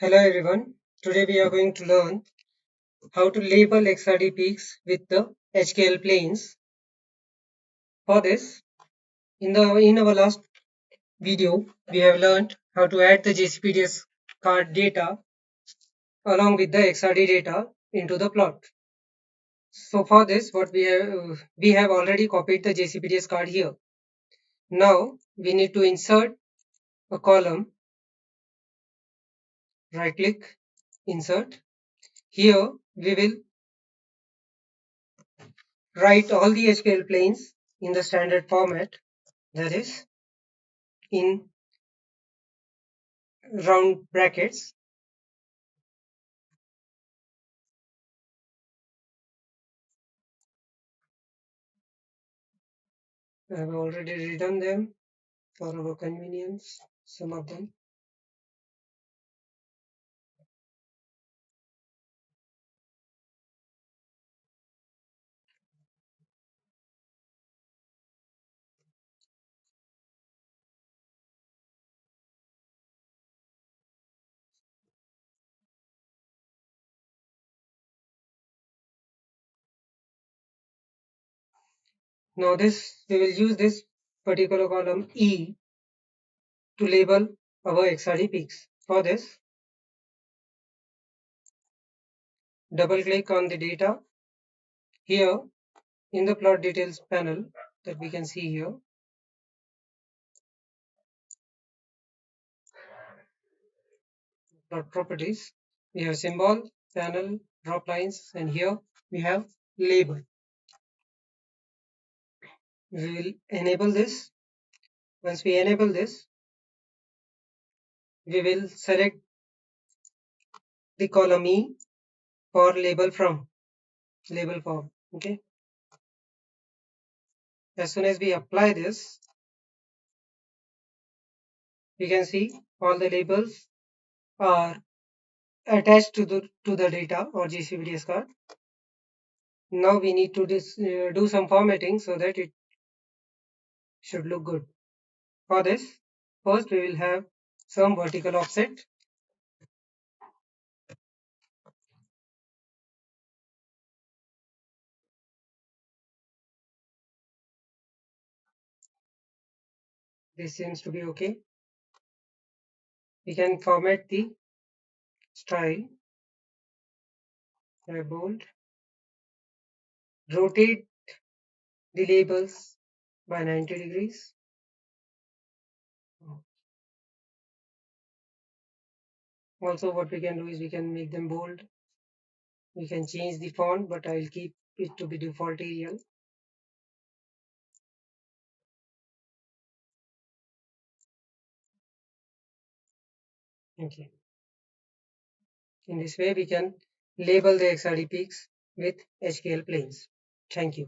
Hello everyone. Today we are going to learn how to label XRD peaks with the HKL planes. For this, in our last video, we have learned how to add the JCPDS card data along with the XRD data into the plot. So for this, what we have already copied the JCPDS card here. Now we need to insert a column. Right click, insert. Here we will write all the HKL planes in the standard format, that is in round brackets. I have already written them for our convenience, some of them. Now we will use this particular column E to label our XRD peaks. For this, double click on the data. Here in the plot details panel that we can see here, plot properties, we have symbol, panel, drop lines, and here we have label. We will enable this. Once we enable this, we will select the column E for label form. Okay. As soon as we apply this, we can see all the labels are attached to the data or JCPDS card. Now we need to do some formatting so that it should look good. For this, first we will have some vertical offset. This seems to be okay. We can format the style, bold, rotate the labels by 90 degrees. Also, what we can do is we can make them bold. We can change the font, but I'll keep it to be default Arial. Okay. In this way, we can label the XRD peaks with HKL planes. Thank you.